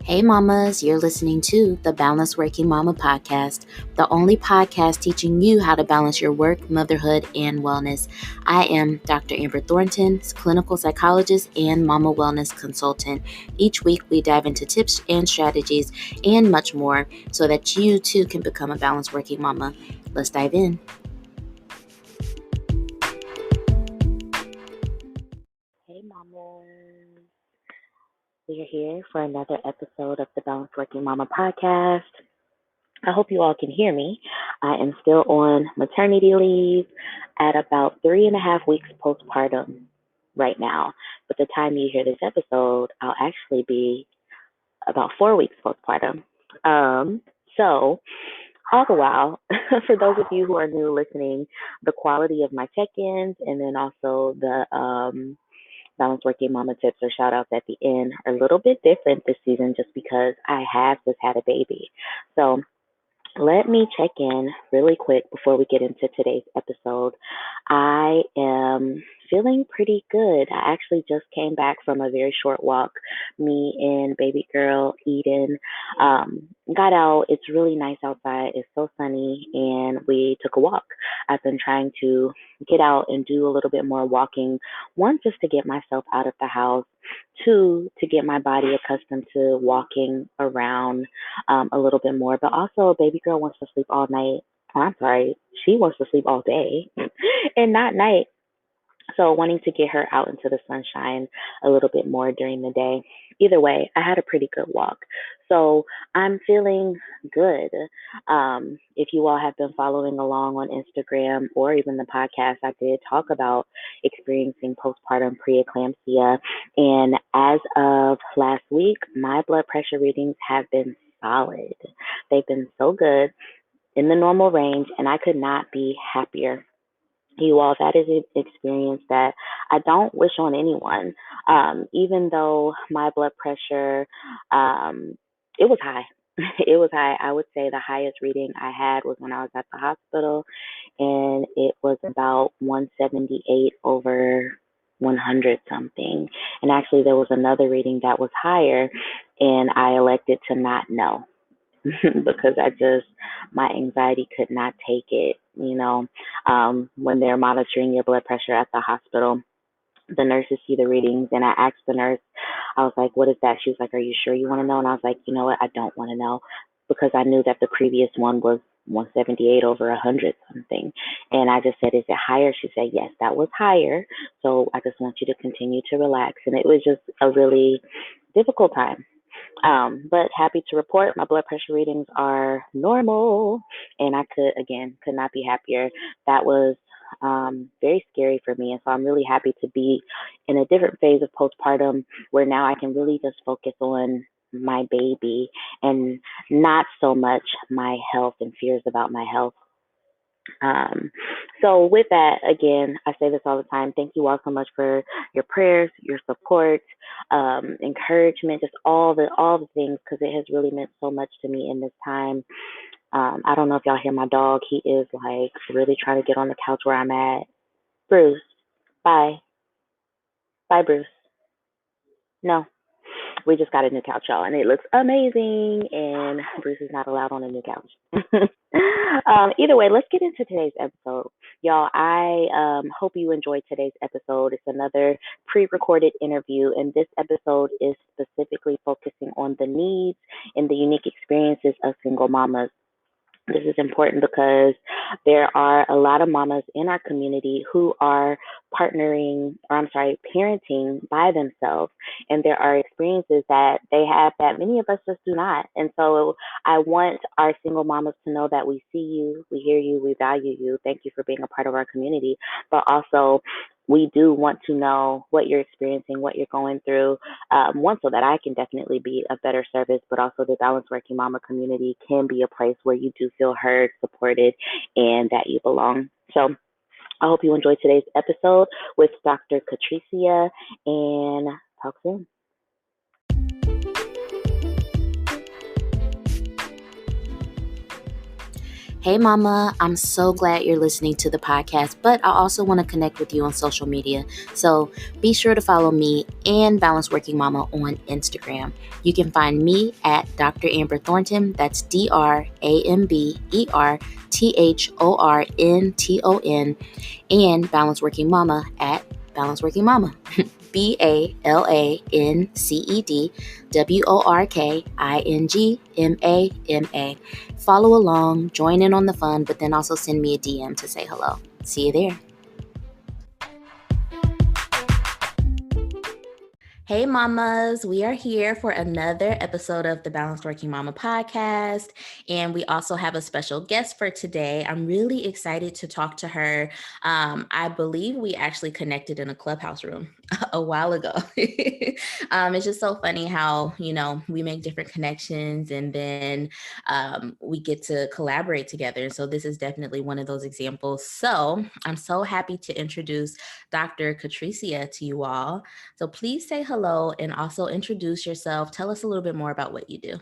Hey mamas, you're listening to the Balanced Working Mama podcast, the only podcast teaching you how to balance your work, motherhood, and wellness. I am Dr. Amber Thornton, clinical psychologist and mama wellness consultant. Each week we dive into tips and strategies and much more so that you too can become a balanced working mama. Let's dive in. Hey mamas. We are here for another episode of the Balanced Working Mama podcast. I hope you all can hear me. I am still on maternity leave at about 3.5 weeks postpartum right now. But the time you hear this episode, I'll actually be about 4 weeks postpartum. So all the while, for those of you who are new listening, the quality of my check-ins and then also the Balanced Working Mama tips or shout outs at the end are a little bit different this season just because I have just had a baby. So let me check in really quick before we get into today's episode. I am feeling pretty good. I actually just came back from a very short walk. Me and baby girl Eden got out. It's really nice outside. It's so sunny, and we took a walk. I've been trying to get out and do a little bit more walking. One, just to get myself out of the house. Two, to get my body accustomed to walking around a little bit more. But also, baby girl wants to sleep all night. I'm sorry, she wants to sleep all day and not night. So wanting to get her out into the sunshine a little bit more during the day. Either way, I had a pretty good walk. So I'm feeling good. If you all have been following along on Instagram or even the podcast, I did talk about experiencing postpartum preeclampsia. And as of last week, my blood pressure readings have been solid. They've been so good in the normal range, and I could not be happier. You all, that is an experience that I don't wish on anyone. Even though my blood pressure, it was high. It was high. I would say the highest reading I had was when I was at the hospital, and it was about 178 over 100 something. And actually, there was another reading that was higher, and I elected to not know. Because my anxiety could not take it. When they're monitoring your blood pressure at the hospital, the nurses see the readings, and I asked the nurse, I was like, what is that? She was like, are you sure you want to know? And I was like, you know what? I don't want to know, because I knew that the previous one was 178 over 100 something. And I just said, is it higher? She said, yes, that was higher. So I just want you to continue to relax. And it was just a really difficult time. But happy to report my blood pressure readings are normal, and I could not be happier. That was very scary for me, and so I'm really happy to be in a different phase of postpartum where now I can really just focus on my baby and not so much my health and fears about my health. So with that, again, I say this all the time. Thank you all so much for your prayers, your support, encouragement, just all the things, because it has really meant so much to me in this time. I don't know if y'all hear my dog. He is like really trying to get on the couch where I'm at. Bruce, bye. Bye, Bruce. No. We just got a new couch, y'all, and it looks amazing, and Bruce is not allowed on a new couch. Either way, let's get into today's episode. Y'all, I hope you enjoyed today's episode. It's another pre-recorded interview, and this episode is specifically focusing on the needs and the unique experiences of single mamas. This is important because there are a lot of mamas in our community who are parenting by themselves. And there are experiences that they have that many of us just do not. And so I want our single mamas to know that we see you, we hear you, we value you. Thank you for being a part of our community. But also, we do want to know what you're experiencing, what you're going through. One, so that I can definitely be a better service, but also the Balanced Working Mama community can be a place where you do feel heard, supported, and that you belong. So I hope you enjoyed today's episode with Dr. Catricia, and talk soon. Hey, Mama, I'm so glad you're listening to the podcast, but I also want to connect with you on social media. So be sure to follow me and Balance Working Mama on Instagram. You can find me at Dr. Amber Thornton. That's DrAmberThornton, and Balance Working Mama at Balance Working Mama. BALANCEDWORKINGMAMA. Follow along, join in on the fun, but then also send me a DM to say hello. See you there. Hey, mamas, we are here for another episode of the Balanced Working Mama podcast. And we also have a special guest for today. I'm really excited to talk to her. I believe we actually connected in a clubhouse room a while ago. It's just so funny how, we make different connections and then we get to collaborate together. So this is definitely one of those examples. So I'm so happy to introduce Dr. Catricia to you all. So please say hello and also introduce yourself. Tell us a little bit more about what you do.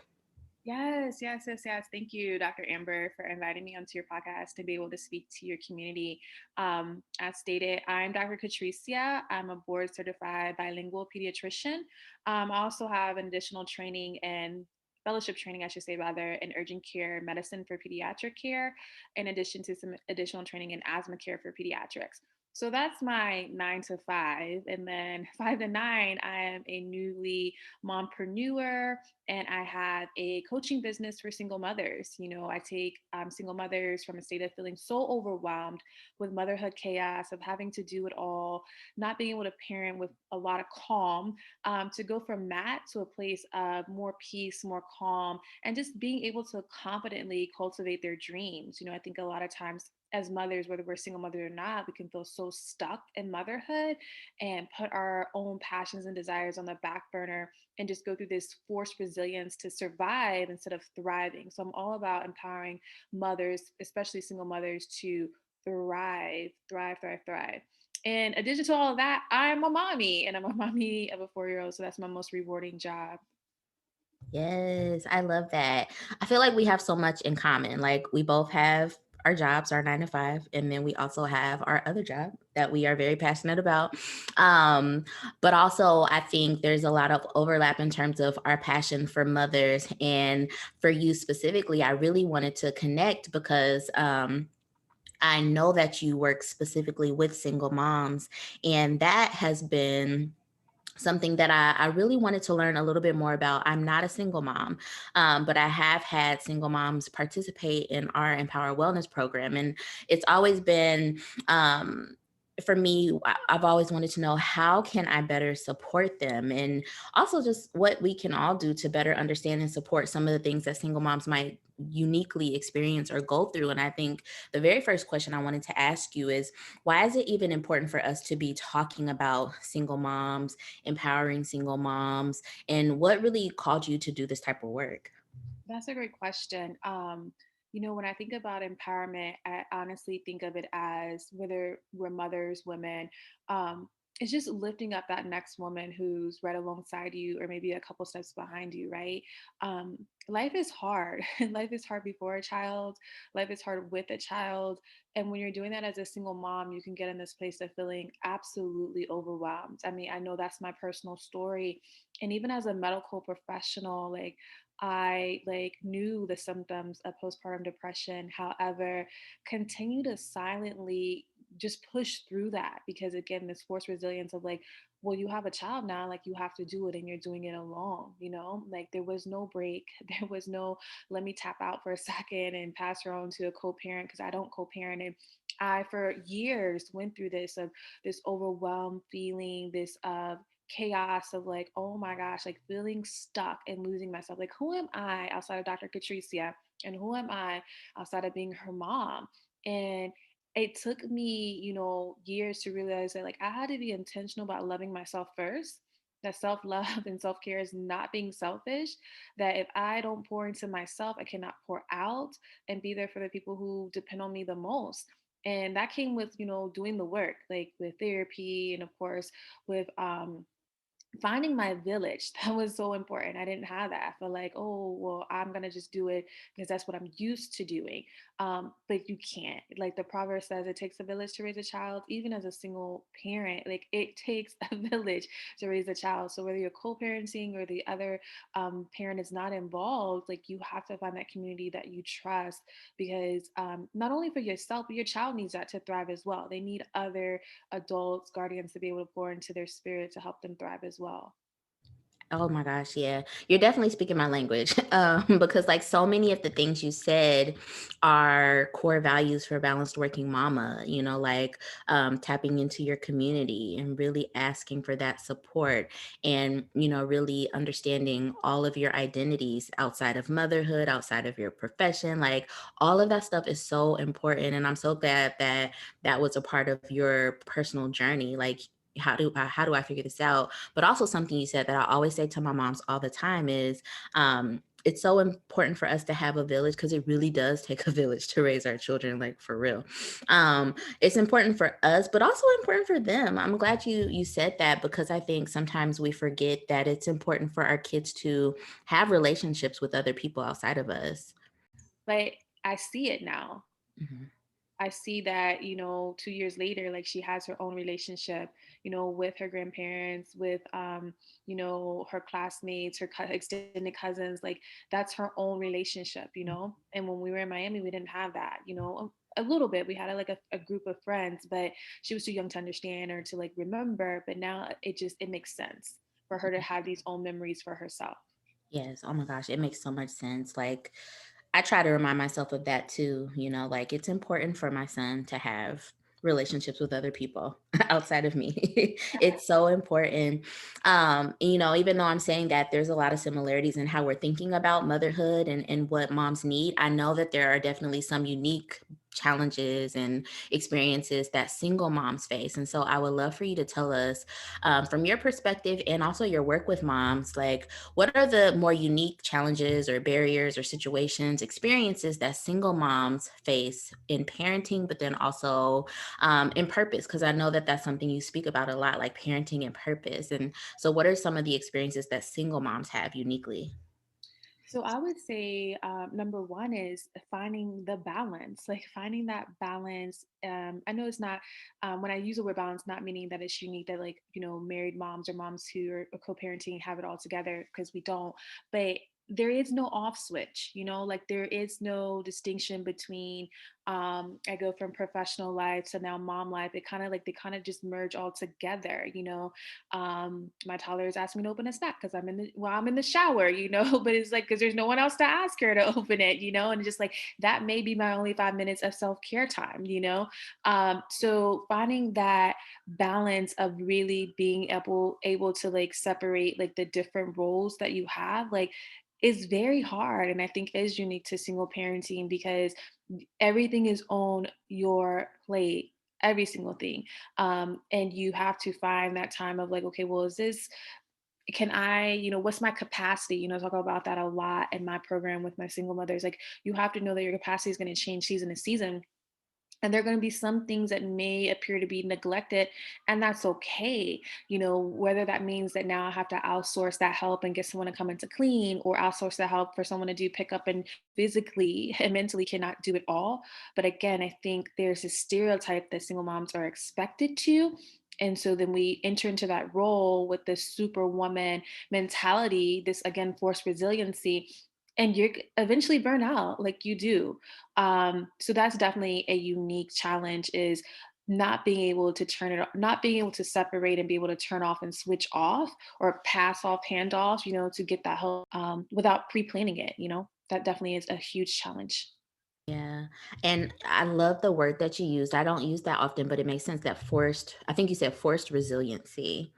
Yes. Thank you, Dr. Amber, for inviting me onto your podcast to be able to speak to your community. As stated, I'm Dr. Catricia. I'm a board certified bilingual pediatrician. I also have an additional training and fellowship training, I should say, rather, in urgent care medicine for pediatric care, in addition to some additional training in asthma care for pediatrics. So that's my 9 to 5. And then 5 to 9, I am a newly mompreneur, and I have a coaching business for single mothers. I take single mothers from a state of feeling so overwhelmed with motherhood chaos, of having to do it all, not being able to parent with a lot of calm, to go from that to a place of more peace, more calm, and just being able to confidently cultivate their dreams. I think a lot of times as mothers, whether we're single mothers or not, we can feel so stuck in motherhood and put our own passions and desires on the back burner and just go through this forced resilience to survive instead of thriving. So I'm all about empowering mothers, especially single mothers, to thrive. In addition to all of that, I'm a mommy, and I'm a mommy of a 4-year-old. So that's my most rewarding job. Yes, I love that. I feel like we have so much in common. Like we both have our jobs, our 9 to 5, and then we also have our other job that we are very passionate about. But also, I think there's a lot of overlap in terms of our passion for mothers. And for you specifically, I really wanted to connect because I know that you work specifically with single moms, and that has been something that I really wanted to learn a little bit more about. I'm not a single mom, but I have had single moms participate in our Empower Wellness program. And it's always been, for me, I've always wanted to know how can I better support them, and also just what we can all do to better understand and support some of the things that single moms might uniquely experience or go through. And I think the very first question I wanted to ask you is, why is it even important for us to be talking about single moms, empowering single moms, and what really called you to do this type of work? That's a great question. When I think about empowerment, I honestly think of it as whether we're mothers, women, it's just lifting up that next woman who's right alongside you or maybe a couple steps behind you, right? Life is hard. Life is hard before a child, life is hard with a child. And when you're doing that as a single mom, you can get in this place of feeling absolutely overwhelmed. I mean, I know that's my personal story. And even as a medical professional, I knew the symptoms of postpartum depression. However, continue to silently just push through that because again, this forced resilience of well, you have a child now, you have to do it and you're doing it alone, there was no break. There was no let me tap out for a second and pass her on to a co-parent because I don't co-parent. And I for years went through this of this overwhelmed feeling, this chaos of oh my gosh, feeling stuck and losing myself. Who am I outside of Dr. Catricia? And who am I outside of being her mom? And it took me, years to realize that I had to be intentional about loving myself first. That self love and self care is not being selfish. That if I don't pour into myself, I cannot pour out and be there for the people who depend on me the most. And that came with, doing the work, with therapy and, of course, with finding my village, that was so important. I didn't have that. I feel like, oh well, I'm gonna just do it because that's what I'm used to doing. But you can't. Like the proverb says, it takes a village to raise a child. Even as a single parent, like it takes a village to raise a child. So whether you're co-parenting or the other parent is not involved, like you have to find that community that you trust, because not only for yourself, but your child needs that to thrive as well. They need other adults, guardians to be able to pour into their spirit to help them thrive as well. Oh my gosh, yeah. You're definitely speaking my language. Because like so many of the things you said are core values for balanced working mama, like tapping into your community and really asking for that support and, really understanding all of your identities outside of motherhood, outside of your profession. Like all of that stuff is so important. And I'm so glad that that was a part of your personal journey. Like, how do I figure this out? But also something you said that I always say to my moms all the time is it's so important for us to have a village, because it really does take a village to raise our children, like for real. It's important for us, but also important for them. I'm glad you said that, because I think sometimes we forget that it's important for our kids to have relationships with other people outside of us. But I see it now. Mhm. I see that, 2 years later, like she has her own relationship, with her grandparents, with, her classmates, her extended cousins. Like that's her own relationship. And when we were in Miami, we didn't have that, a little bit. We had like a group of friends, but she was too young to understand or to like remember. But now it makes sense for her to have these own memories for herself. Yes. Oh my gosh. It makes so much sense. Like, I try to remind myself of that too. Like it's important for my son to have relationships with other people outside of me. It's so important. Even though I'm saying that there's a lot of similarities in how we're thinking about motherhood and what moms need, I know that there are definitely some unique challenges and experiences that single moms face. And so I would love for you to tell us, from your perspective and also your work with moms, like what are the more unique challenges or barriers or situations, experiences that single moms face in parenting, but then also in purpose? Because I know that that's something you speak about a lot, like parenting and purpose. And so, what are some of the experiences that single moms have uniquely? So I would say number one is finding the balance, like finding that balance. I know it's not, when I use the word balance, not meaning that it's unique that like, married moms or moms who are co-parenting have it all together, because we don't, but there is no off switch, like there is no distinction between, I go from professional life to now mom life. It kind of like, they kind of just merge all together. My toddler is asking me to open a snack because I'm in the shower, but it's like because there's no one else to ask her to open it. And just like that may be my only 5 minutes of self-care time. So finding that balance of really being able to like separate like the different roles that you have, like is very hard, and I think is unique to single parenting because everything is on your plate, every single thing. And you have to find that time of like, okay, well, can I, what's my capacity? Talk about that a lot in my program with my single mothers. Like, you have to know that your capacity is going to change season to season. And there are going to be some things that may appear to be neglected, and that's okay. Whether that means that now I have to outsource that help and get someone to come in to clean, or outsource the help for someone to do pickup and physically and mentally cannot do it all. But again, I think there's a stereotype that single moms are expected to. And so then we enter into that role with this superwoman mentality, this again, forced resiliency, and you're eventually burn out like you do. So that's definitely a unique challenge, is not being able to not being able to separate and be able to turn off and switch off, or pass off handoff, to get that help, without pre-planning it. That definitely is a huge challenge. Yeah. And I love the word that you used. I don't use that often, but it makes sense that I think you said forced resiliency.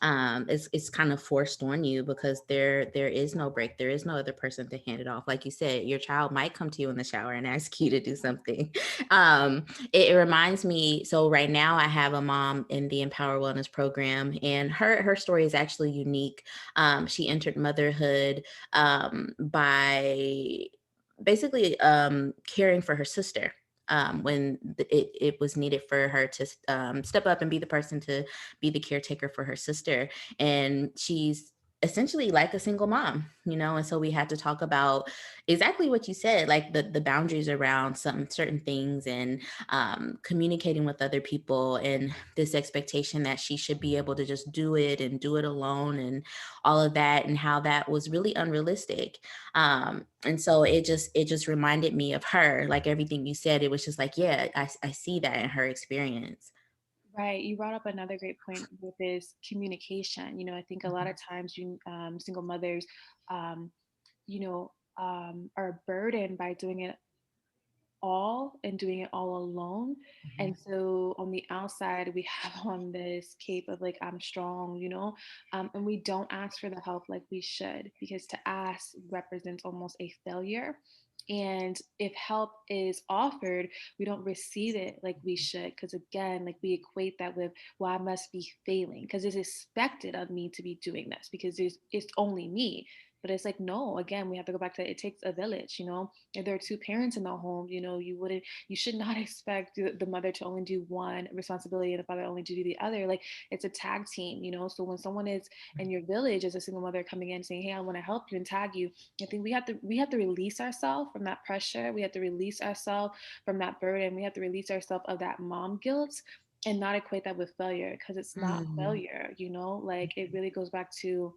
It's kind of forced on you, because there is no break, there is no other person to hand it off. Like you said, your child might come to you in the shower and ask you to do something. It reminds me, so right now I have a mom in the Empower Wellness program, and her story is actually unique. She entered motherhood by basically caring for her sister. when it was needed for her to step up and be the person to be the caretaker for her sister. And she's essentially like a single mom, and so we had to talk about exactly what you said, like the boundaries around some certain things, and communicating with other people, and this expectation that she should be able to just do it and do it alone, and all of that, and how that was really unrealistic. And so it just reminded me of her, like everything you said. It was just like, yeah, I see that in her experience. Right. You brought up another great point with this communication. I think a lot of times single mothers, um, are burdened by doing it all and doing it all alone. Mhm. And so on the outside, we have on this cape of like, I'm strong, and we don't ask for the help like we should, because to ask represents almost a failure. And if help is offered, we don't receive it like we should. Because again, like we equate that with, well, I must be failing because it's expected of me to be doing this because it's only me. But it's like, no, again, we have to go back to it takes a village. If there are two parents in the home, you should not expect the mother to only do one responsibility and the father only to do the other. Like it's a tag team. So when someone is in your village as a single mother coming in saying, hey, I want to help you and tag you, I think we have to release ourselves from that pressure. We have to release ourselves from that burden. We have to release ourselves of that mom guilt and not equate that with failure, because it's not Mhm. failure. Like it really goes back to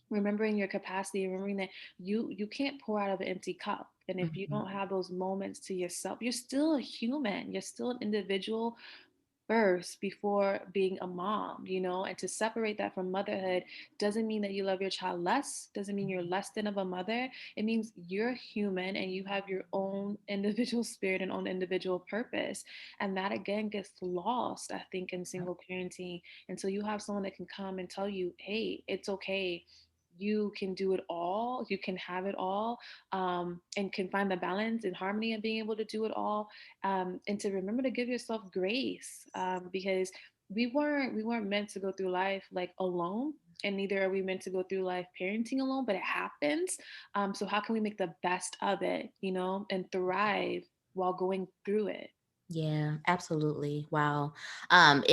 remembering your capacity, remembering that you can't pour out of an empty cup. And if you Mhm. don't have those moments to yourself, you're still a human, you're still an individual first before being a mom. And to separate that from motherhood doesn't mean that you love your child less, doesn't mean you're less than of a mother. It means you're human and you have your own individual spirit and own individual purpose. And that again gets lost, I think, in single parenting. And so you have someone that can come and tell you, hey, it's okay, you can do it all, you can have it all, and can find the balance and harmony of being able to do it all, and to remember to give yourself grace, because we weren't meant to go through life like alone, and neither are we meant to go through life parenting alone, but it happens. So how can we make the best of it, and thrive while going through it? Yeah, absolutely. Wow. I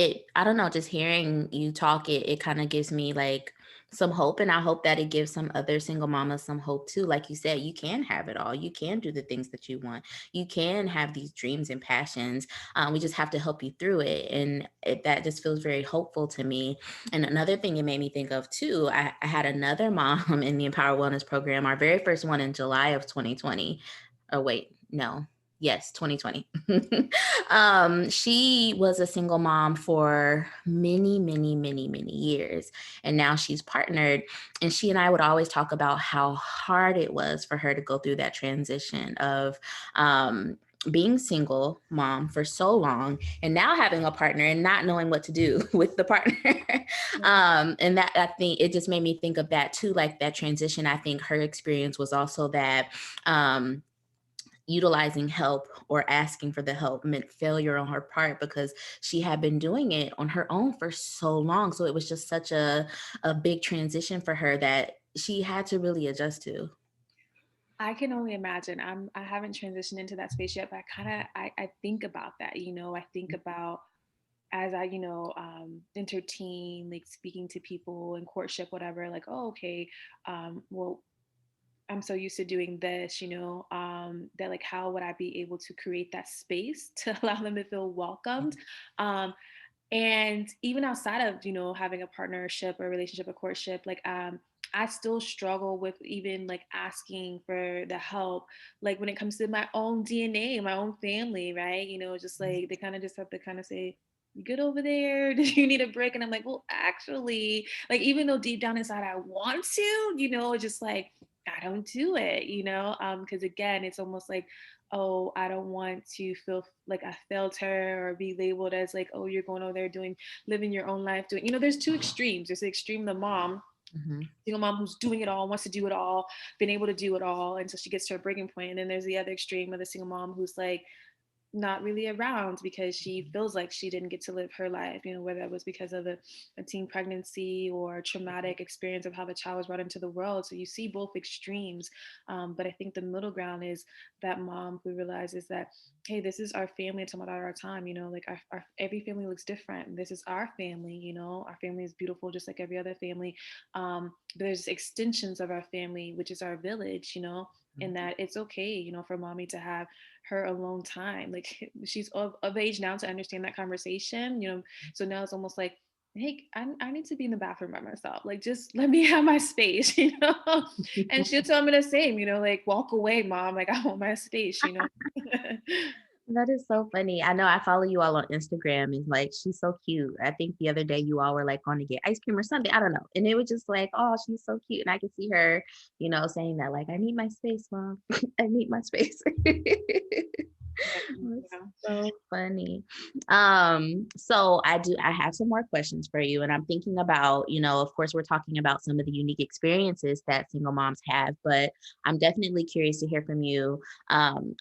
don't know, just hearing you talk, it kind of gives me like some hope. And I hope that it gives some other single mamas some hope too. Like you said, you can have it all. You can do the things that you want. You can have these dreams and passions. We just have to help you through it. And that just feels very hopeful to me. And another thing it made me think of too, I had another mom in the Empower Wellness program, our very first one in July of 2020. Oh, wait, no. Yes, 2020. She was a single mom for many, many, many, many years. And now she's partnered. And she and I would always talk about how hard it was for her to go through that transition of being single mom for so long, and now having a partner and not knowing what to do with the partner. And that, I think it just made me think of that too, like that transition. I think her experience was also that utilizing help or asking for the help meant failure on her part, because she had been doing it on her own for so long. So it was just such a big transition for her that she had to really adjust to. I can only imagine. I haven't transitioned into that space yet, but I think about that. I think about as I, entertain, like speaking to people in courtship, whatever, like, oh, okay, well, I'm so used to doing this, that like, how would I be able to create that space to allow them to feel welcomed? Um, and even outside of having a partnership or relationship or courtship, like I still struggle with even like asking for the help, like when it comes to my own DNA, my own family, right? Just like they kind of just have to kind of say, you good over there? Do you need a break? And I'm like, well, actually, like even though deep down inside I want to, it's just like I don't do it, because again, it's almost like, oh, I don't want to feel like I failed her or be labeled as like, oh, you're going over there living your own life, there's two extremes. There's the extreme, the mom, Mhm. single mom who's doing it all, wants to do it all, been able to do it all until she gets to a breaking point. And then there's the other extreme of the single mom who's like, not really around because she feels like she didn't get to live her life, whether that was because of a teen pregnancy or traumatic experience of how the child was brought into the world. So you see both extremes. But I think the middle ground is that mom who realizes that, hey, this is our family. It's about our time, like our every family looks different. This is our family, our family is beautiful just like every other family. But there's extensions of our family, which is our village, and that it's okay, for mommy to have her alone time. Like she's of age now to understand that conversation, so now it's almost like, hey, I need to be in the bathroom by myself. Like, just let me have my space, and she'll tell me the same, like, walk away, mom. Like, I want my space. That is so funny. I know I follow you all on Instagram. And like, she's so cute. I think the other day you all were like going to get ice cream or something. I don't know. And it was just like, oh, she's so cute. And I could see her, saying that, like, I need my space, mom. I need my space. That's Yeah. so funny. So I have some more questions for you. And I'm thinking about, of course, we're talking about some of the unique experiences that single moms have, but I'm definitely curious to hear from you.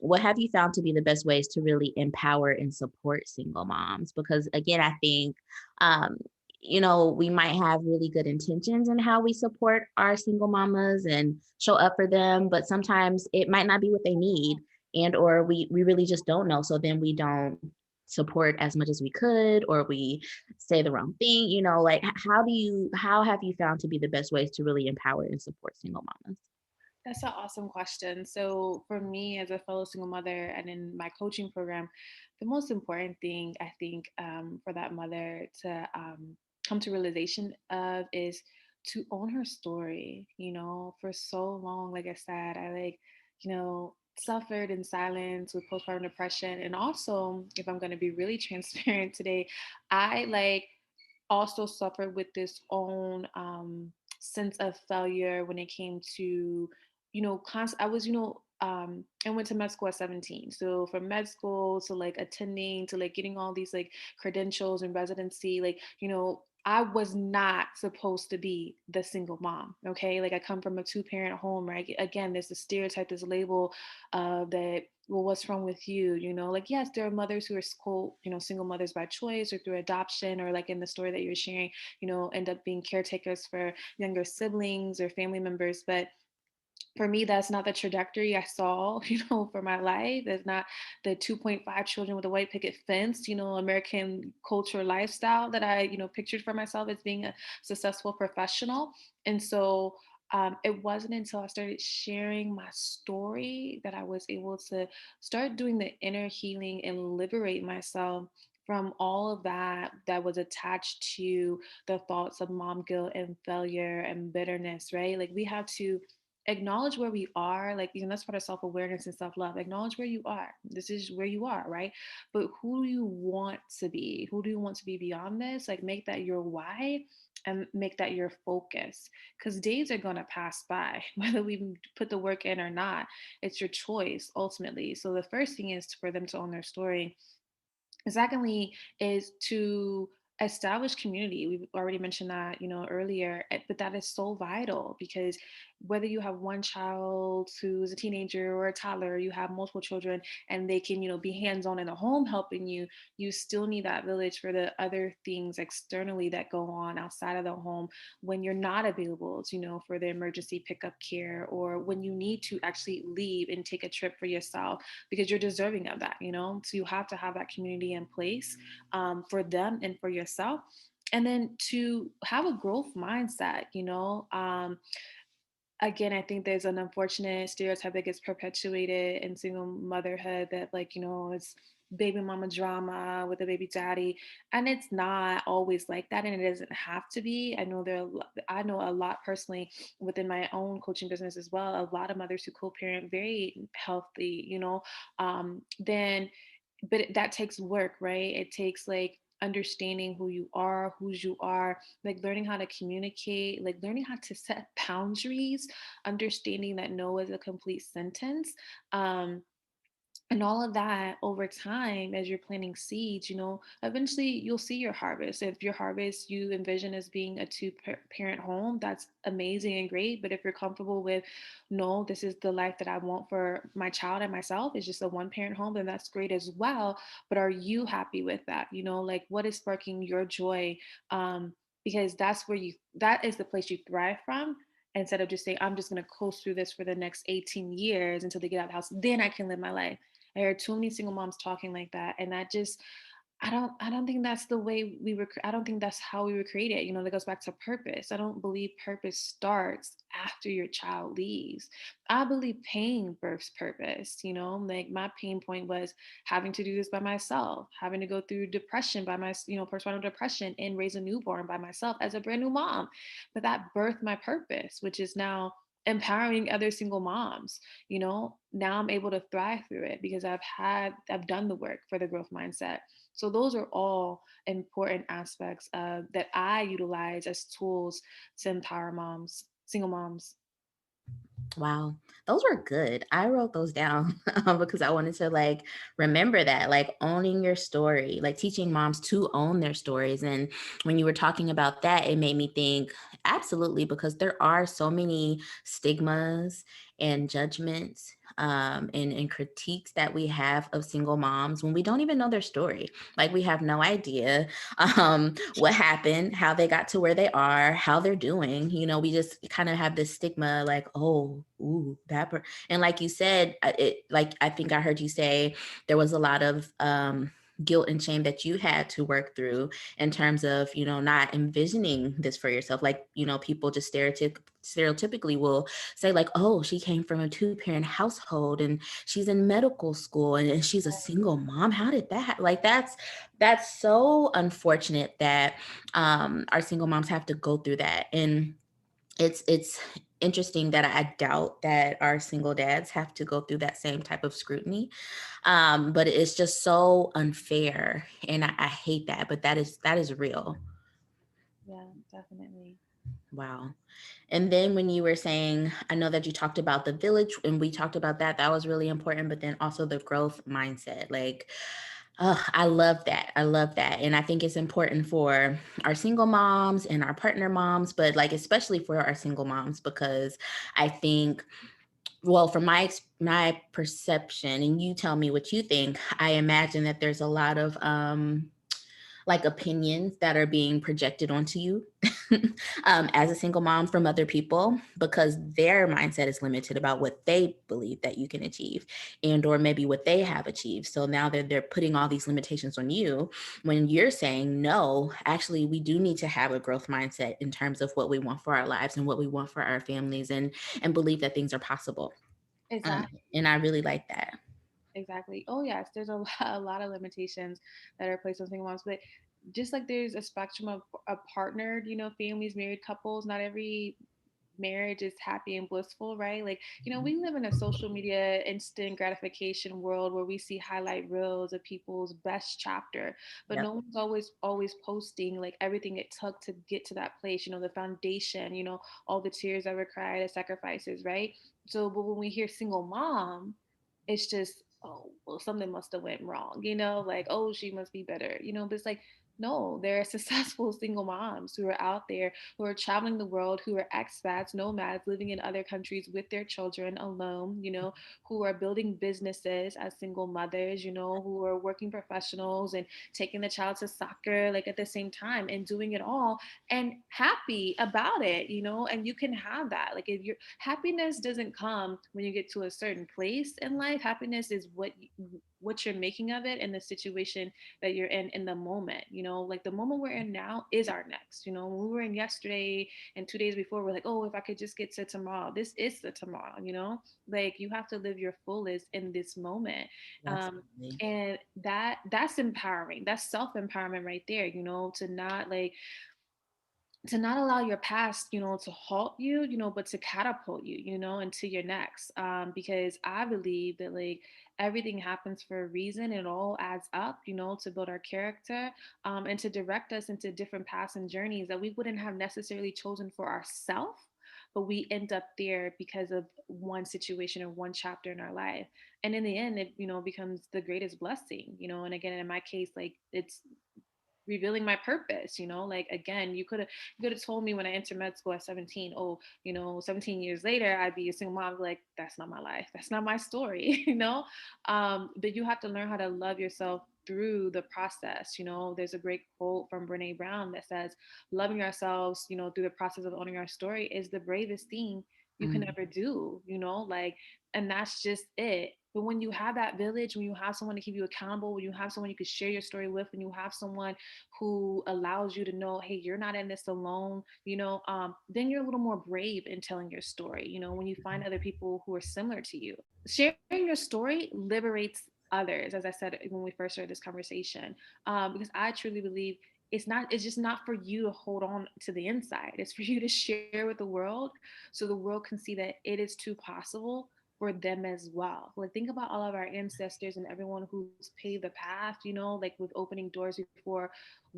What have you found to be the best ways to really empower and support single moms? Because again, I think we might have really good intentions in how we support our single mamas and show up for them, but sometimes it might not be what they need, and or we really just don't know. So then we don't support as much as we could, or we say the wrong thing, like how have you found to be the best ways to really empower and support single mamas? That's an awesome question. So, for me, as a fellow single mother and in my coaching program, the most important thing I think, for that mother to come to realization of is to own her story. For so long, like I said, I suffered in silence with postpartum depression. And also, if I'm going to be really transparent today, I also suffered with this own sense of failure when it came to, I was, I went to med school at 17. So from med school to like attending to like getting all these like credentials and residency, like, I was not supposed to be the single mom. Okay. Like I come from a two-parent home, right? Again, there's the stereotype, this label that, well, what's wrong with you? Like, yes, there are mothers who are quote, single mothers by choice or through adoption, or like in the story that you're sharing, end up being caretakers for younger siblings or family members. But for me, that's not the trajectory I saw, for my life. That's not the 2.5 children with a white picket fence, American culture lifestyle that I, pictured for myself as being a successful professional. And so it wasn't until I started sharing my story that I was able to start doing the inner healing and liberate myself from all of that was attached to the thoughts of mom guilt and failure and bitterness, right? Like we have to acknowledge where we are, like, that's part of self-awareness and self-love. Acknowledge where you are. This is where you are, right? But who do you want to be? Who do you want to be beyond this? Like, make that your why and make that your focus, because days are going to pass by whether we put the work in or not. It's your choice ultimately. So the first thing is for them to own their story. Secondly, is to establish community. We've already mentioned that, earlier, but that is so vital because whether you have one child who's a teenager or a toddler, or you have multiple children and they can, be hands-on in the home helping you, you still need that village for the other things externally that go on outside of the home when you're not available, for the emergency pickup care, or when you need to actually leave and take a trip for yourself because you're deserving of that, So you have to have that community in place for them and for yourself. And then to have a growth mindset, again, I think there's an unfortunate stereotype that gets perpetuated in single motherhood that, like, it's baby mama drama with a baby daddy, and it's not always like that, and it doesn't have to be. I know a lot personally within my own coaching business as well, a lot of mothers who co-parent very healthy, then but that takes work, right? It takes like understanding who you are, whose you are, like learning how to communicate, like learning how to set boundaries, understanding that no is a complete sentence. Um, And all of that over time, as you're planting seeds, eventually you'll see your harvest. If your harvest you envision as being a two-parent home, that's amazing and great. But if you're comfortable with, no, this is the life that I want for my child and myself, it's just a one-parent home, then that's great as well. But are you happy with that? Like, what is sparking your joy? Because that is the place you thrive from, instead of just saying, I'm just going to coast through this for the next 18 years until they get out of the house, then I can live my life. I heard too many single moms talking like that, and that just, I don't think that's the way we were. I don't think that's how we were created. That goes back to purpose. I don't believe purpose starts after your child leaves. I believe pain births purpose. Like my pain point was having to do this by myself, having to go through depression by my, postpartum depression, and raise a newborn by myself as a brand new mom. But that birthed my purpose, which is now empowering other single moms. Now I'm able to thrive through it because I've done the work for the growth mindset. So those are all important aspects that I utilize as tools to empower moms, single moms. Wow, those were good. I wrote those down because I wanted to like remember that, like owning your story, like teaching moms to own their stories. And when you were talking about that, it made me think absolutely, because there are so many stigmas and judgments and critiques that we have of single moms when we don't even know their story. Like we have no idea what happened, how they got to where they are, how they're doing. We just kind of have this stigma like, oh, ooh, and like you said, I think I heard you say there was a lot of guilt and shame that you had to work through in terms of, not envisioning this for yourself. Like, people just stereotypically will say like, oh, she came from a two-parent household and she's in medical school and she's a single mom. How did that, like, that's so unfortunate that our single moms have to go through that. And it's interesting that I doubt that our single dads have to go through that same type of scrutiny. But it's just so unfair. And I hate that, but that is real. Yeah, definitely. Wow. And then when you were saying, I know that you talked about the village and we talked about that, that was really important, but then also the growth mindset. Like, I love that. I love that. And I think it's important for our single moms and our partner moms, but like, especially for our single moms, because I think, well, from my perception, and you tell me what you think, I imagine that there's a lot of like opinions that are being projected onto you as a single mom from other people, because their mindset is limited about what they believe that you can achieve and or maybe what they have achieved. So now they're putting all these limitations on you when you're saying, no, actually, we do need to have a growth mindset in terms of what we want for our lives and what we want for our families, and believe that things are possible. Exactly. And I really like that. Exactly. Oh yes, there's a lot of limitations that are placed on single moms, but just like there's a spectrum of partnered, families, married couples. Not every marriage is happy and blissful, right? Like, we live in a social media instant gratification world where we see highlight reels of people's best chapter, but Yep. no one's always posting like everything it took to get to that place, the foundation, all the tears that were cried, the sacrifices, right? So, but when we hear single mom, it's just, oh, well, something must have went wrong, like, oh, she must be better, but it's like, no, there are successful single moms who are out there, who are traveling the world, who are expats, nomads, living in other countries with their children alone, who are building businesses as single mothers, who are working professionals and taking the child to soccer, like at the same time, and doing it all and happy about it, and you can have that. Like, if your happiness doesn't come when you get to a certain place in life, happiness is what you're making of it and the situation that you're in the moment. Like the moment we're in now is our next. When we were in yesterday and 2 days before, we're like, oh, if I could just get to tomorrow, this is the tomorrow. Like, you have to live your fullest in this moment. Absolutely. And that's empowering. That's self-empowerment right there, to not allow your past, to halt you, but to catapult you, into your next. Because I believe that, like, everything happens for a reason. It all adds up, to build our character, and to direct us into different paths and journeys that we wouldn't have necessarily chosen for ourselves, but we end up there because of one situation or one chapter in our life. And in the end, it, becomes the greatest blessing, and again, in my case, like, it's revealing my purpose, like, again, you could have told me when I entered med school at 17, oh, 17 years later I'd be a single mom. Like, that's not my life, that's not my story. But you have to learn how to love yourself through the process. There's a great quote from Brene Brown that says, loving ourselves, through the process of owning our story is the bravest thing you can ever do, like, and that's just it. But when you have that village, when you have someone to keep you accountable, when you have someone you can share your story with, when you have someone who allows you to know, hey, you're not in this alone, then you're a little more brave in telling your story, when you find other people who are similar to you. Sharing your story liberates others, as I said when we first started this conversation, because I truly believe it's just not for you to hold on to the inside. It's for you to share with the world so the world can see that it is too possible for them as well. Like, think about all of our ancestors and everyone who's paved the path, like with opening doors before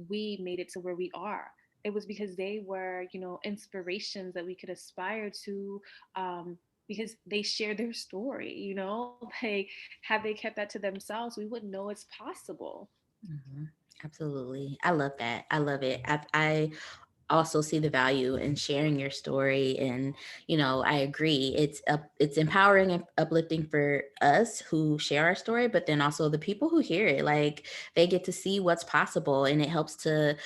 we made it to where we are. It was because they were, inspirations that we could aspire to, because they shared their story, like, had they kept that to themselves, we wouldn't know it's possible. Mm-hmm. Absolutely. I love that. I love it. I also see the value in sharing your story, and I agree, it's empowering and uplifting for us who share our story, but then also the people who hear it, like, they get to see what's possible, and it helps to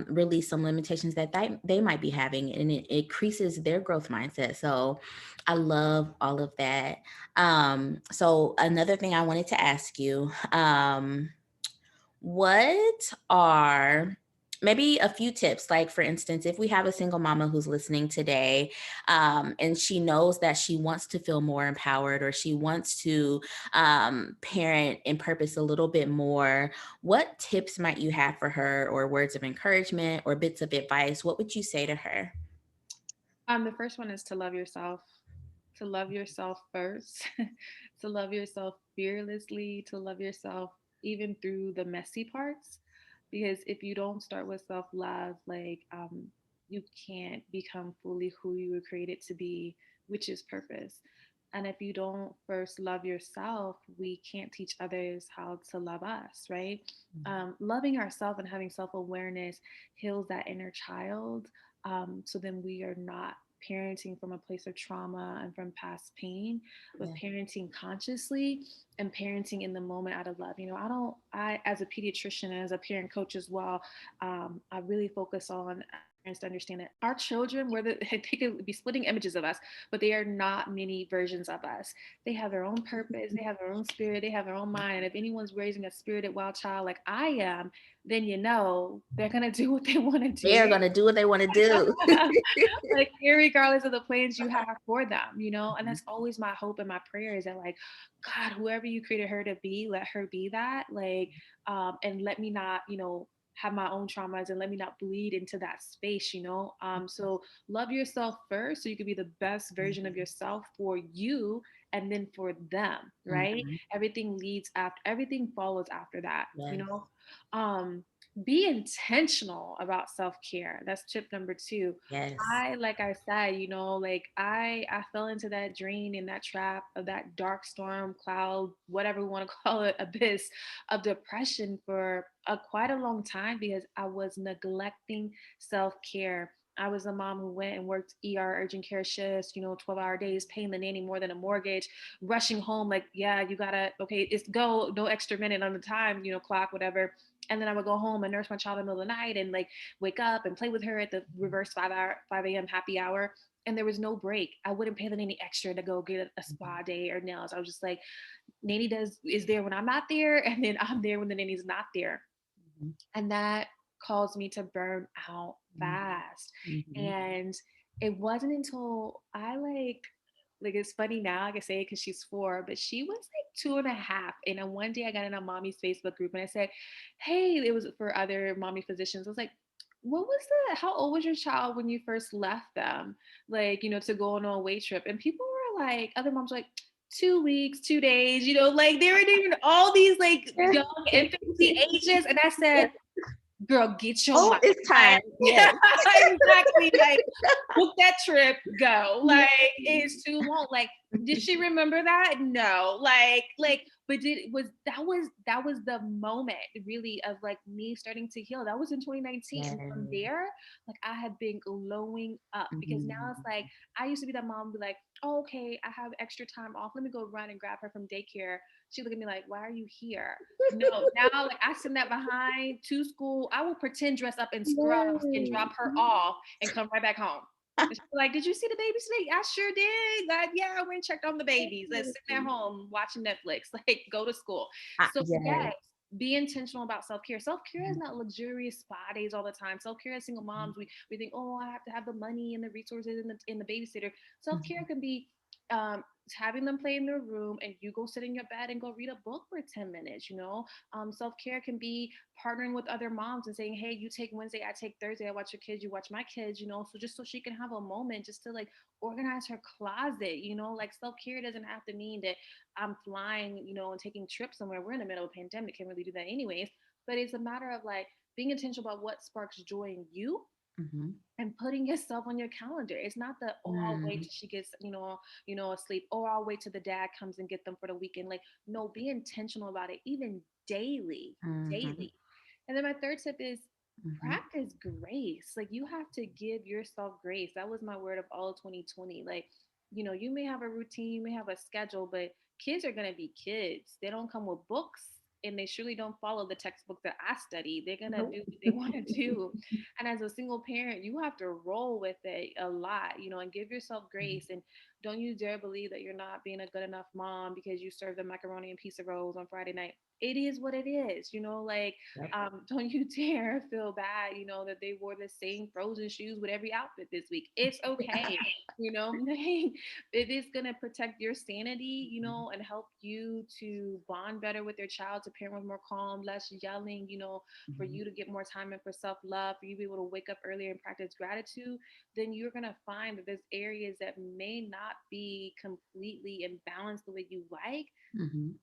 release some limitations that they might be having, and it increases their growth mindset. So I love all of that. So another thing I wanted to ask you, what are maybe a few tips? Like, for instance, if we have a single mama who's listening today, and she knows that she wants to feel more empowered, or she wants to parent in purpose a little bit more, what tips might you have for her, or words of encouragement, or bits of advice? What would you say to her? The first one is to love yourself, to love yourself first, to love yourself fearlessly, to love yourself even through the messy parts. Because if you don't start with self love, like, you can't become fully who you were created to be, which is purpose. And if you don't first love yourself, we can't teach others how to love us, right? Loving ourselves and having self awareness heals that inner child. So then we are not parenting from a place of trauma and from past pain, but Yeah. parenting consciously and parenting in the moment out of love. I, as a pediatrician and as a parent coach as well, I really focus on parents to understand that our children, whether they could be splitting images of us, but they are not many versions of us. They have their own purpose, they have their own spirit, they have their own mind. And if anyone's raising a spirited wild child like I am, then they're gonna do what they want to They are do. going to do what they want to do. Like, irregardless of the plans you have for them, and that's always my hope and my prayer is that, like, God, whoever you created her to be, let her be that, like, and let me not, have my own traumas, and let me not bleed into that space. So love yourself first so you can be the best version of yourself for you, and then for them, right? Mhm. Everything follows after that. Yes. um be intentional about self-care. That's tip number two. Yes. Like I said, like, I fell into that drain and that trap of that dark storm cloud, whatever we want to call it, abyss of depression for quite a long time, because I was neglecting self-care. I was a mom who went and worked urgent care shifts, 12-hour days, paying the nanny more than a mortgage, rushing home, like, yeah, you gotta, okay, it's go, no extra minute on the time, clock, whatever. And then I would go home and nurse my child in the middle of the night and, like, wake up and play with her at the reverse 5 a.m. happy hour. And there was no break. I wouldn't pay the nanny extra to go get a spa day or nails. I was just like, nanny is there when I'm not there, and then I'm there when the nanny's not there. Mhm. And that caused me to burn out fast. Mhm. And it wasn't until I, like, it's funny now I can say it because she's 4, but she was like 2.5. And then one day I got in a mommy's Facebook group and I said, hey, it was for other mommy physicians. I was like, how old was your child when you first left them? Like, to go on a away trip. And people were like, other moms were like, 2 weeks, 2 days, like, they were even all these like young infancy ages. And I said, girl, get your Oh, mind. it's Like, time. Yes. exactly. Like, book that trip, go. Yeah. Like, it's too long. Like, did she remember that? No. But that was the moment really of like me starting to heal. That was in 2019. Yes. And from there, like I have been glowing up because now it's like I used to be that mom be like, oh, okay, I have extra time off. Let me go run and grab her from daycare. She look at me like, why are you here? No, now like I send that behind to school. I will pretend dress up in scrubs and drop her off and come right back home. And she's like, did you see the babies today? I sure did. Like, yeah, I went and checked on the babies. Let's sit at home watching Netflix. Like, go to school. So Yes. yes, be intentional about self-care. Self-care is not luxurious spa days all the time. Self-care as single moms, we think, oh, I have to have the money and the resources and the babysitter. Self-care can be having them play in their room and you go sit in your bed and go read a book for 10 minutes. Self-care can be partnering with other moms and saying, hey, you take Wednesday, I take Thursday, I watch your kids, you watch my kids, so just so she can have a moment just to like organize her closet. Like self-care doesn't have to mean that I'm flying, and taking trips somewhere. We're in the middle of a pandemic, can't really do that anyways. But it's a matter of like being intentional about what sparks joy in you Mm-hmm. and putting yourself on your calendar. It's not the, oh, I'll wait till she gets, asleep, or I'll wait till the dad comes and get them for the weekend. Like, no, be intentional about it, even daily, Mm-hmm. daily. And then my third tip is Mm-hmm. practice grace. Like, you have to give yourself grace. That was my word of all 2020. Like, you may have a routine, you may have a schedule, but kids are going to be kids. They don't come with books, and they surely don't follow the textbook that I study. They're going to Nope. do what they want to do. And as a single parent, you have to roll with it a lot, and give yourself grace. And don't you dare believe that you're not being a good enough mom because you serve them macaroni and pizza rolls on Friday night. It is what it is, like, Yep. don't you dare feel bad, that they wore the same frozen shoes with every outfit this week. It's okay. It is going to protect your sanity, and help you to bond better with your child, to parent with more calm, less yelling, for Mhm. you to get more time in for self-love, for you to be able to wake up earlier and practice gratitude. Then you're going to find that there's areas that may not be completely in balance the way you like, Mhm.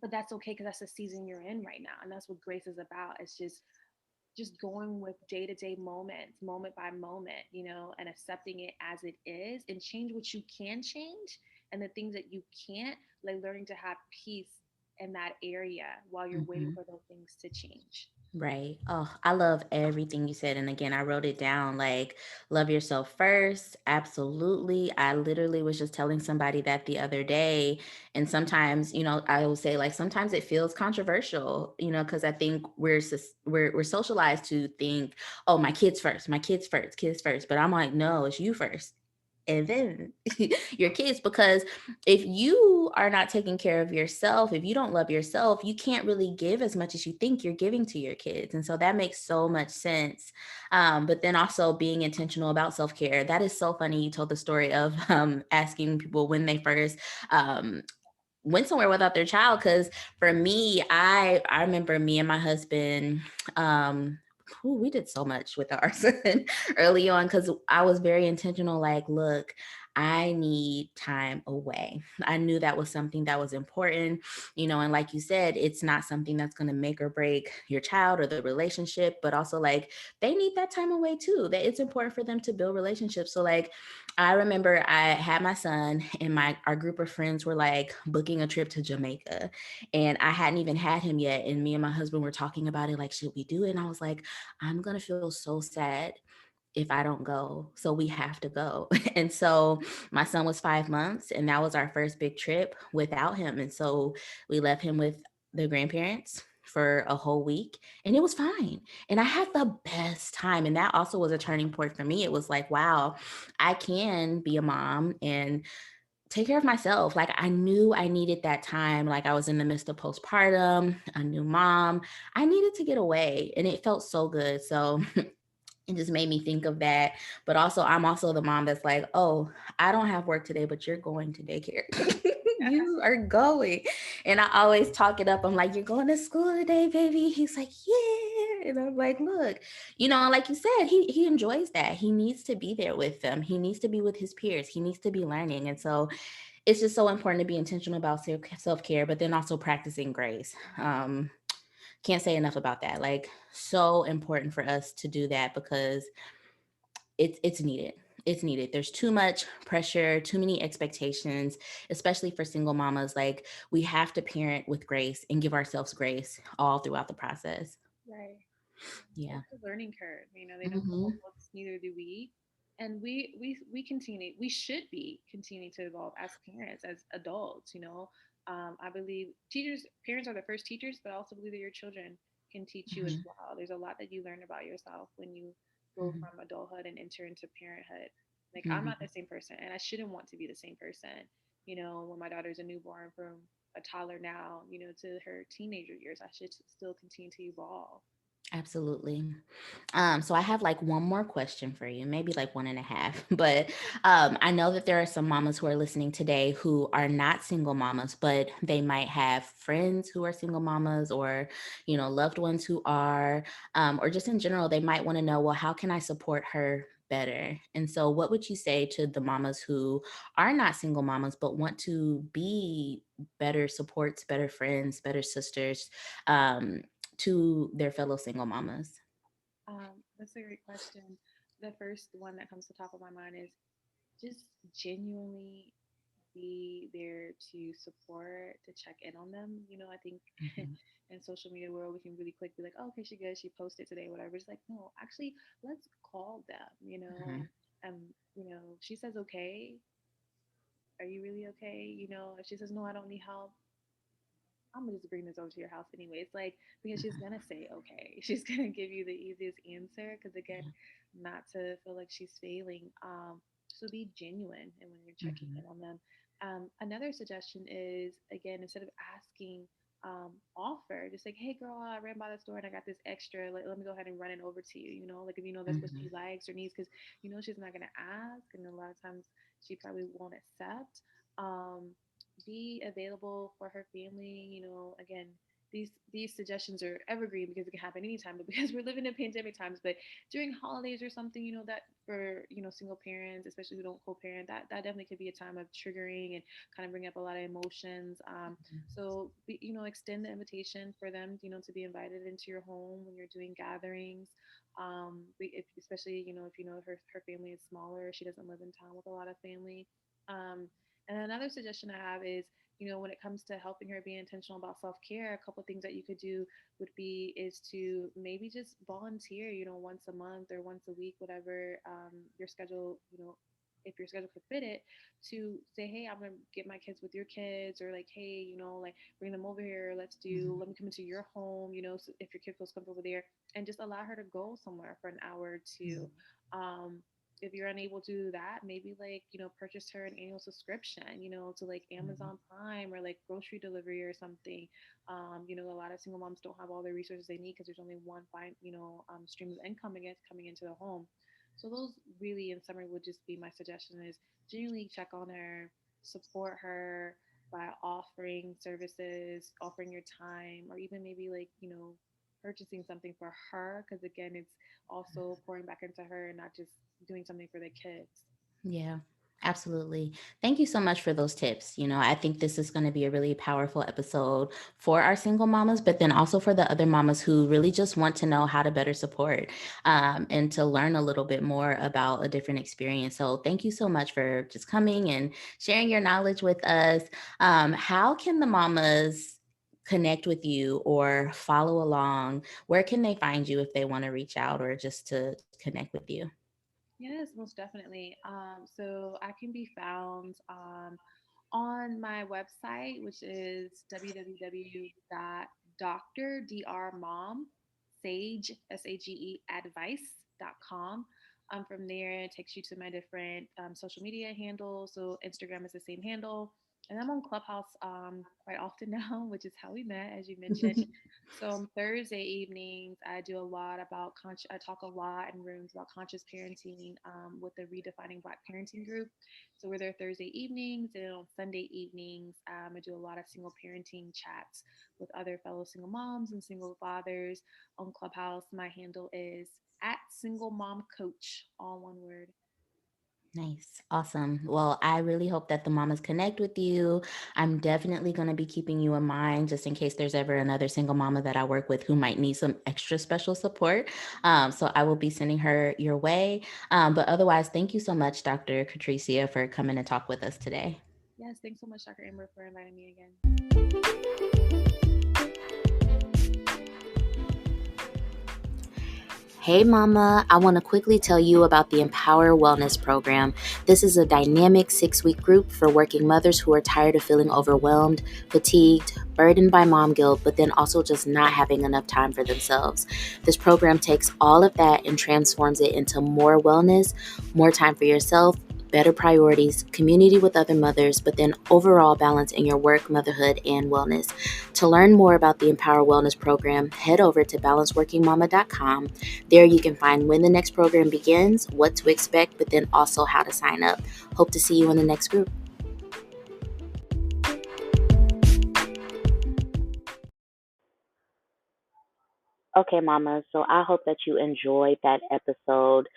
but that's okay because that's the season you're in right now. And that's what grace is about. It's just going with day-to-day moments, moment by moment, and accepting it as it is, and change what you can change, and the things that you can't, like learning to have peace in that area while you're waiting Mhm. for those things to change. Right. Oh, I love everything you said. And again, I wrote it down like love yourself first. Absolutely. I literally was just telling somebody that the other day. And sometimes, I will say like sometimes it feels controversial, because I think we're socialized to think, oh, my kids first, kids first. But I'm like, no, it's you first. And then your kids, because if you are not taking care of yourself, if you don't love yourself, you can't really give as much as you think you're giving to your kids. And so that makes so much sense. But then also being intentional about self-care. That is so funny. You told the story of asking people when they first went somewhere without their child. Because for me, I remember me and my husband, we did so much with our son early on because I was very intentional. Like, look, I need time away. I knew that was something that was important, and like you said, it's not something that's going to make or break your child or the relationship, but also like they need that time away too. That it's important for them to build relationships. So like, I remember I had my son and our group of friends were like booking a trip to Jamaica, and I hadn't even had him yet. And me and my husband were talking about it, like, should we do it? And I was like, I'm going to feel so sad if I don't go. So we have to go. And so my son was 5 months, and that was our first big trip without him. And so we left him with the grandparents for a whole week, and it was fine. And I had the best time. And that also was a turning point for me. It was like, wow, I can be a mom and take care of myself. Like I knew I needed that time. Like I was in the midst of postpartum, a new mom. I needed to get away, and it felt so good. So it just made me think of that. But also, I'm also the mom that's like, oh, I don't have work today, but you're going to daycare. You are going. And I always talk it up. I'm like, you're going to school today, baby. He's like, yeah. And I'm like, look, like you said, he enjoys that. He needs to be there with them. He needs to be with his peers. He needs to be learning. And so it's just so important to be intentional about self-care, but then also practicing grace. Can't say enough about that. Like, so important for us to do that because it's needed. It's needed. There's too much pressure, too many expectations, especially for single mamas. Like, we have to parent with grace and give ourselves grace all throughout the process. Right. Yeah. It's a learning curve. They don't follow Hmm. books, neither do we. And we should be continuing to evolve as parents, as adults. I believe parents are the first teachers, but I also believe that your children can teach you as Hmm. well. There's a lot that you learn about yourself when you go Hmm. from adulthood and enter into parenthood. Like, I'm not the Hmm. same person, and I shouldn't want to be the same person. When my daughter's a newborn, from a toddler now, to her teenager years, I should still continue to evolve. Absolutely. So I have like one more question for you, maybe like one and a half. But I know that there are some mamas who are listening today who are not single mamas, but they might have friends who are single mamas, or, loved ones who are, or just in general, they might want to know, well, how can I support her better? And so, what would you say to the mamas who are not single mamas, but want to be better supports, better friends, better sisters? To their fellow single mamas? That's a great question. The first one that comes to the top of my mind is just genuinely be there to support, to check in on them. I think Mhm. in social media world, we can really quick be like, oh, okay, she good, she posted today, whatever. It's like, no, actually, let's call them. Mhm. If she says okay, are you really okay? If she says no, I don't need help, I'm gonna just bring this over to your house anyway. It's like, because she's gonna say okay. She's gonna give you the easiest answer. Because again, Yeah. not to feel like she's failing. So be genuine, and when you're checking in Mhm. on them. Another suggestion is, again, instead of asking, offer. Just like, hey girl, I ran by the store and I got this extra. Like, let me go ahead and run it over to you. Like, if that's what she Mhm. likes or needs, because she's not gonna ask, and a lot of times she probably won't accept. Um, be available for her family. Again, these suggestions are evergreen because it can happen anytime. But because we're living in pandemic times, but during holidays or something, that for single parents, especially who don't co-parent, that definitely could be a time of triggering and kind of bring up a lot of emotions. So extend the invitation for them, to be invited into your home when you're doing gatherings. Especially if her family is smaller, she doesn't live in town with a lot of family. Um, and another suggestion I have is, when it comes to helping her be intentional about self care, a couple things that you could do is to maybe just volunteer, once a month or once a week, whatever your schedule, if your schedule could fit it, to say, hey, I'm gonna get my kids with your kids, or like, hey, like bring them over here. Let me come into your home, so if your kid feels comfortable there, and just allow her to go somewhere for an hour or two. Um, if you're unable to do that, maybe like, purchase her an annual subscription, to like Mhm. Amazon Prime or like grocery delivery or something. A lot of single moms don't have all the resources they need because there's only one stream of income coming into the home. So those really, in summary, would just be my suggestion: is genuinely check on her, support her by offering services, offering your time, or even maybe like, purchasing something for her, because again, it's also pouring back into her and not just doing something for the kids. Yeah, absolutely. Thank you so much for those tips. I think this is going to be a really powerful episode for our single mamas, but then also for the other mamas who really just want to know how to better support, and to learn a little bit more about a different experience. So thank you so much for just coming and sharing your knowledge with us. How can the mamas connect with you or follow along? Where can they find you if they want to reach out or just to connect with you? Yes, most definitely. So I can be found on my website, which is www.drmom, sage, SAGE, advice.com. From there, it takes you to my different social media handles. So Instagram is the same handle. And I'm on Clubhouse quite often now, which is how we met, as you mentioned. So on Thursday evenings, I do a lot about I talk a lot in rooms about conscious parenting with the Redefining Black Parenting group. So we're there Thursday evenings, and on Sunday evenings, I do a lot of single parenting chats with other fellow single moms and single fathers on Clubhouse. My handle is at single mom coach, all one word. Nice. Awesome. Well, I really hope that the mamas connect with you. I'm definitely going to be keeping you in mind just in case there's ever another single mama that I work with who might need some extra special support. So I will be sending her your way. But otherwise, thank you so much, Dr. Catricia, for coming and talk with us today. Yes, thanks so much, Dr. Amber, for inviting me again. Hey mama, I want to quickly tell you about the Empower Wellness Program. This is a dynamic 6-week group for working mothers who are tired of feeling overwhelmed, fatigued, burdened by mom guilt, but then also just not having enough time for themselves. This program takes all of that and transforms it into more wellness, more time for yourself, better priorities, community with other mothers, but then overall balance in your work, motherhood, and wellness. To learn more about the Empower Wellness Program, head over to balanceworkingmama.com. There you can find when the next program begins, what to expect, but then also how to sign up. Hope to see you in the next group. Okay, Mama. So I hope that you enjoyed that episode.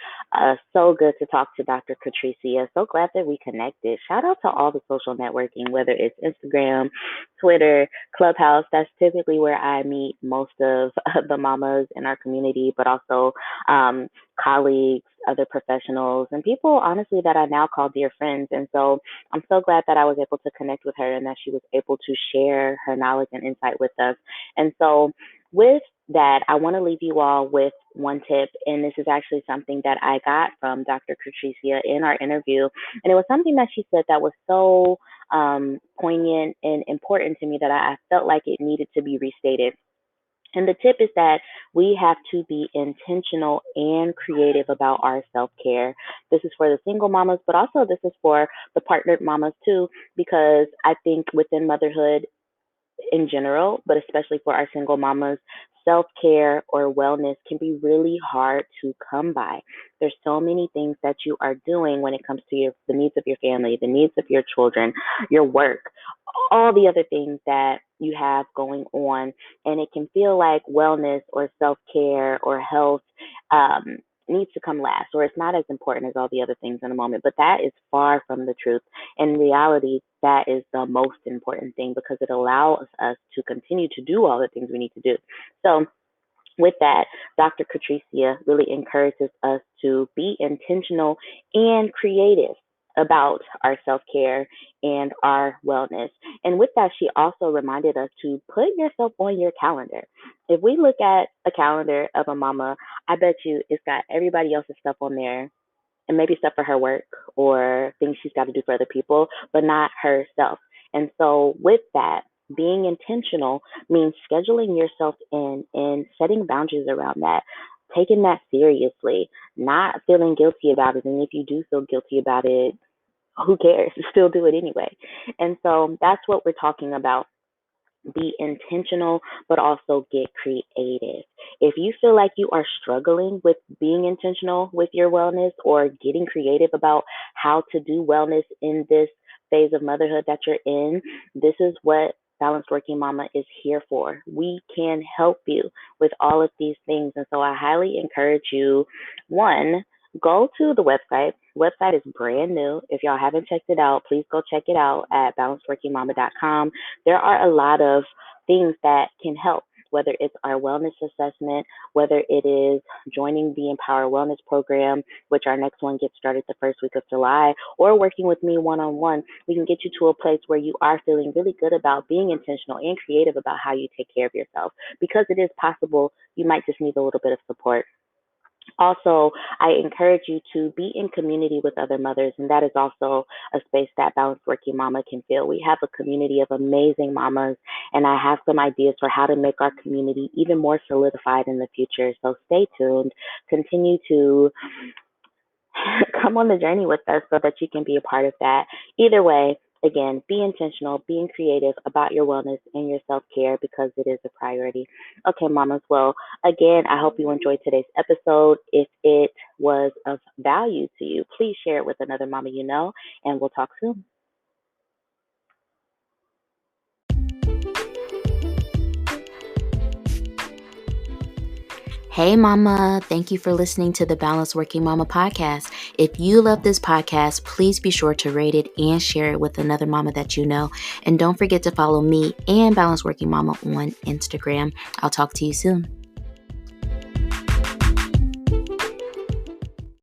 So good to talk to Dr. Catricia. So glad that we connected. Shout out to all the social networking, whether it's Instagram, Twitter, Clubhouse. That's typically where I meet most of the mamas in our community, but also um, colleagues, other professionals, and people, honestly, that I now call dear friends. And so I'm so glad that I was able to connect with her and that she was able to share her knowledge and insight with us. And so, with that, I want to leave you all with one tip. And this is actually something that I got from Dr. Catricia in our interview. And it was something that she said that was so poignant and important to me that I felt like it needed to be restated. And the tip is that we have to be intentional and creative about our self care. This is for the single mamas, but also this is for the partnered mamas too, because I think within motherhood, in general, but especially for our single mamas, self care or wellness can be really hard to come by. There's so many things that you are doing when it comes to the needs of your family, the needs of your children, your work, all the other things that you have going on. And it can feel like wellness or self care or health um, needs to come last, or it's not as important as all the other things in a moment. But that is far from the truth. In reality, that is the most important thing because it allows us to continue to do all the things we need to do. So, with that, Dr. Catricia really encourages us to be intentional and creative about our self care and our wellness. And with that, she also reminded us to put yourself on your calendar. If we look at a calendar of a mama, I bet you it's got everybody else's stuff on there and maybe stuff for her work or things she's got to do for other people, but not herself. And so, with that, being intentional means scheduling yourself in and setting boundaries around that, taking that seriously, not feeling guilty about it. And if you do feel guilty about it, who cares? Still do it anyway. And so, that's what we're talking about. Be intentional, but also get creative. If you feel like you are struggling with being intentional with your wellness or getting creative about how to do wellness in this phase of motherhood that you're in, this is what Balanced Working Mama is here for. We can help you with all of these things. And so I highly encourage you, one, go to the website. Website is brand new. If y'all haven't checked it out, please go check it out at balancedworkingmama.com. There are a lot of things that can help, whether it's our wellness assessment, whether it is joining the Empower Wellness Program, which our next one gets started the first week of July, or working with me one-on-one. We can get you to a place where you are feeling really good about being intentional and creative about how you take care of yourself, because it is possible you might just need a little bit of support. Also, I encourage you to be in community with other mothers, and that is also a space that Balanced Working Mama can fill. We have a community of amazing mamas, and I have some ideas for how to make our community even more solidified in the future. So stay tuned. Continue to come on the journey with us so that you can be a part of that. Either way, again, be intentional, being creative about your wellness and your self care because it is a priority. Okay, mamas. Well, again, I hope you enjoyed today's episode. If it was of value to you, please share it with another mama you know, and we'll talk soon. Hey, Mama. Thank you for listening to the Balanced Working Mama podcast. If you love this podcast, please be sure to rate it and share it with another mama that you know. And don't forget to follow me and Balanced Working Mama on Instagram. I'll talk to you soon.